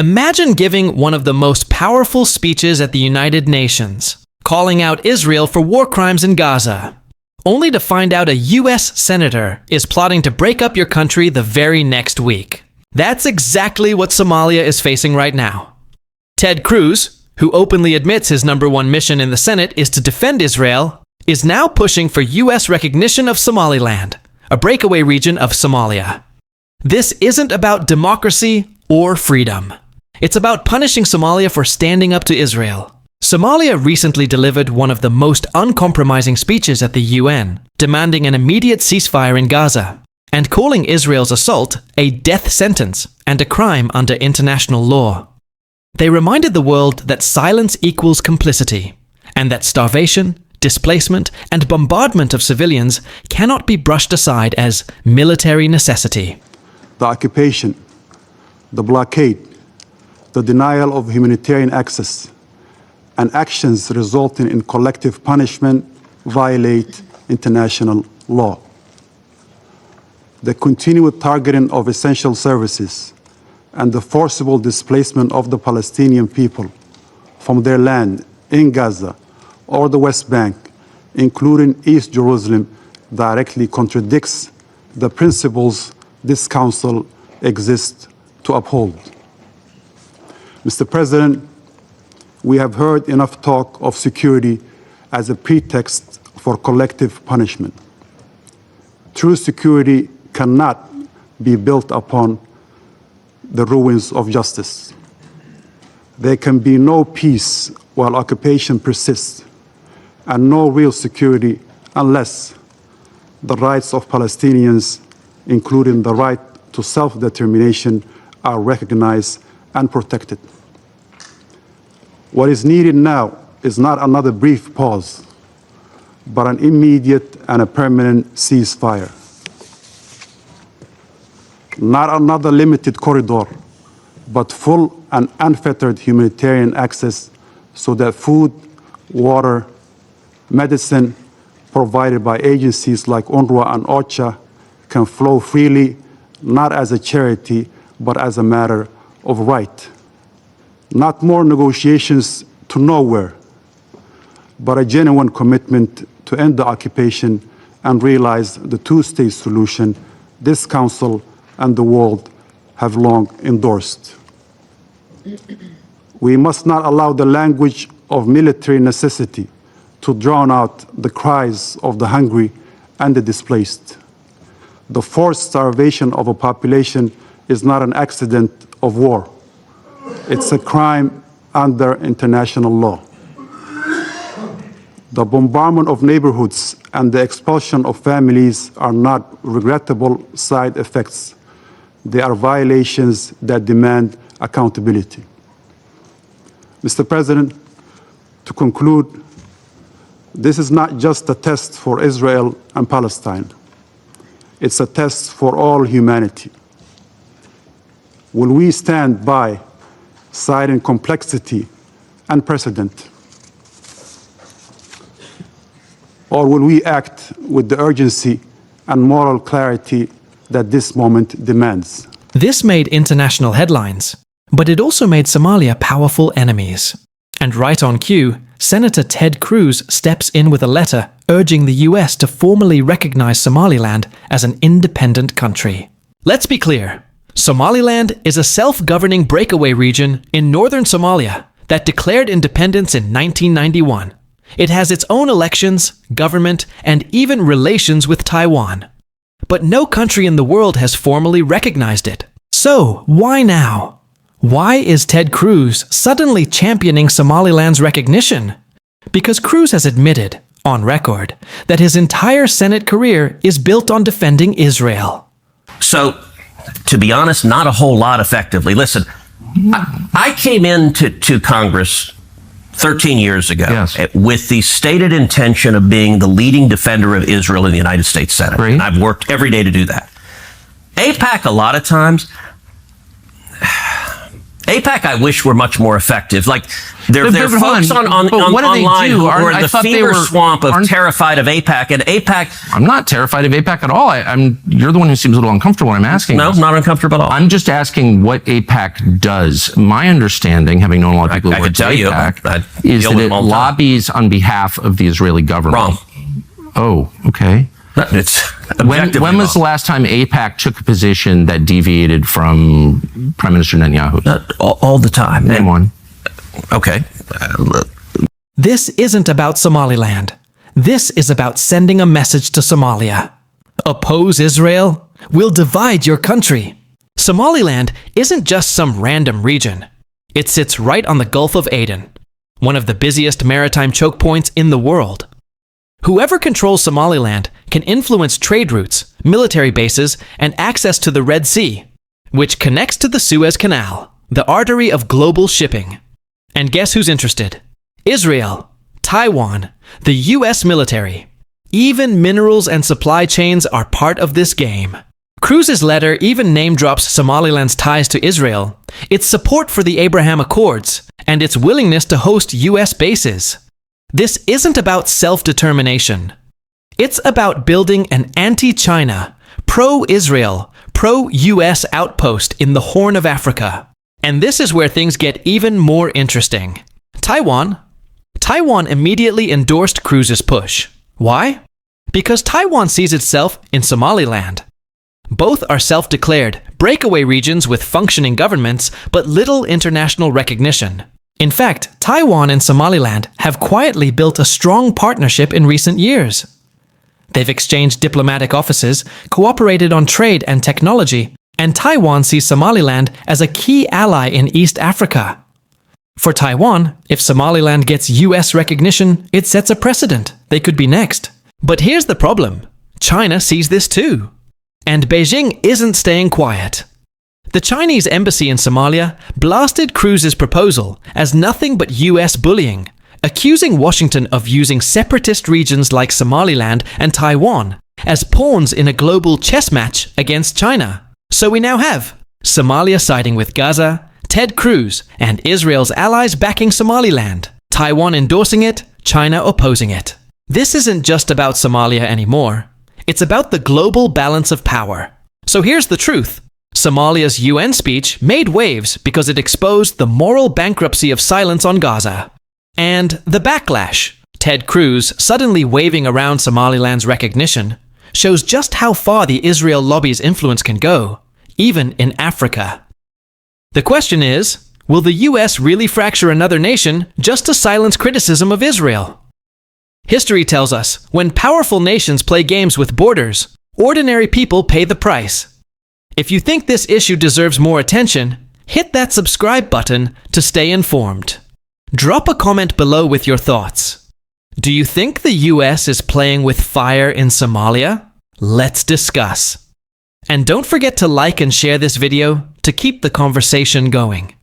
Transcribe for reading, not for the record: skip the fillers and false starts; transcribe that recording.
Imagine giving one of the most powerful speeches at the United Nations, calling out Israel for war crimes in Gaza, only to find out a US senator is plotting to break up your country the very next week. That's exactly what Somalia is facing right now. Ted Cruz, who openly admits his #1 mission in the Senate is to defend Israel, is now pushing for US recognition of Somaliland, a breakaway region of Somalia. This isn't about democracy or freedom. It's about punishing Somalia for standing up to Israel. Somalia recently delivered one of the most uncompromising speeches at the UN, demanding an immediate ceasefire in Gaza, and calling Israel's assault a death sentence and a crime under international law. They reminded the world that silence equals complicity, and that starvation, displacement, and bombardment of civilians cannot be brushed aside as military necessity. The occupation, the blockade, the denial of humanitarian access, and actions resulting in collective punishment violate international law. The continued targeting of essential services and the forcible displacement of the Palestinian people from their land in Gaza or the West Bank, including East Jerusalem, directly contradicts the principles this Council exists to uphold. Mr. President, we have heard enough talk of security as a pretext for collective punishment. True security cannot be built upon the ruins of justice. There can be no peace while occupation persists, and no real security unless the rights of Palestinians, including the right to self-determination, are recognized and protected. What is needed now is not another brief pause, but an immediate and a permanent ceasefire. Not another limited corridor, but full and unfettered humanitarian access so that food, water, medicine provided by agencies like UNRWA and OCHA can flow freely, not as a charity, but as a matter of right. Not more negotiations to nowhere, but a genuine commitment to end the occupation and realize the two-state solution this Council and the world have long endorsed. We must not allow the language of military necessity to drown out the cries of the hungry and the displaced. The forced starvation of a population is not an accident of war. It's a crime under international law. The bombardment of neighborhoods and the expulsion of families are not regrettable side effects. They are violations that demand accountability. Mr. President, to conclude, this is not just a test for Israel and Palestine. It's a test for all humanity. Will we stand by, citing complexity and precedent? Or will we act with the urgency and moral clarity that this moment demands? This made international headlines, but it also made Somalia powerful enemies. And right on cue, Senator Ted Cruz steps in with a letter urging the US to formally recognize Somaliland as an independent country. Let's be clear. Somaliland is a self-governing breakaway region in northern Somalia that declared independence in 1991. It has its own elections, government, and even relations with Taiwan. But no country in the world has formally recognized it. So, why now? Why is Ted Cruz suddenly championing Somaliland's recognition? Because Cruz has admitted, on record, that his entire Senate career is built on defending Israel. So, to be honest, not a whole lot effectively. Listen, I came into Congress 13 years ago with the stated intention of being the leading defender of Israel in the United States Senate. Right. And I've worked every day to do that. AIPAC, a lot of times, AIPAC, I wish were much more effective. Like there are folks online who are in the fever swamp of terrified of AIPAC, and AIPAC. I'm not terrified of AIPAC at all. You're the one who seems a little uncomfortable when I'm asking. No, not uncomfortable at all. I'm just asking what AIPAC does. My understanding, having known a lot of people who work at AIPAC, is that it lobbies on behalf of the Israeli government. Wrong. Oh, okay. It's when was the last time AIPAC took a position that deviated from Prime Minister Netanyahu? All the time. Name one. Okay. This isn't about Somaliland. This is about sending a message to Somalia. Oppose Israel? We'll divide your country. Somaliland isn't just some random region. It sits right on the Gulf of Aden, one of the busiest maritime choke points in the world. Whoever controls Somaliland can influence trade routes, military bases, and access to the Red Sea, which connects to the Suez Canal, the artery of global shipping. And guess who's interested? Israel, Taiwan, the US military. Even minerals and supply chains are part of this game. Cruz's letter even name-drops Somaliland's ties to Israel, its support for the Abraham Accords, and its willingness to host US bases. This isn't about self-determination. It's about building an anti-China, pro-Israel, pro-US outpost in the Horn of Africa. And this is where things get even more interesting. Taiwan immediately endorsed Cruz's push. Why? Because Taiwan sees itself in Somaliland. Both are self-declared breakaway regions with functioning governments, but little international recognition. In fact, Taiwan and Somaliland have quietly built a strong partnership in recent years. They've exchanged diplomatic offices, cooperated on trade and technology, and Taiwan sees Somaliland as a key ally in East Africa. For Taiwan, if Somaliland gets US recognition, it sets a precedent. They could be next. But here's the problem. China sees this too. And Beijing isn't staying quiet. The Chinese embassy in Somalia blasted Cruz's proposal as nothing but US bullying, accusing Washington of using separatist regions like Somaliland and Taiwan as pawns in a global chess match against China. So we now have Somalia siding with Gaza, Ted Cruz and Israel's allies backing Somaliland, Taiwan endorsing it, China opposing it. This isn't just about Somalia anymore. It's about the global balance of power. So here's the truth. Somalia's UN speech made waves because it exposed the moral bankruptcy of silence on Gaza. And the backlash, Ted Cruz suddenly waving around Somaliland's recognition, shows just how far the Israel lobby's influence can go, even in Africa. The question is, will the US really fracture another nation just to silence criticism of Israel? History tells us, when powerful nations play games with borders, ordinary people pay the price. If you think this issue deserves more attention, hit that subscribe button to stay informed. Drop a comment below with your thoughts. Do you think the US is playing with fire in Somalia? Let's discuss. And don't forget to like and share this video to keep the conversation going.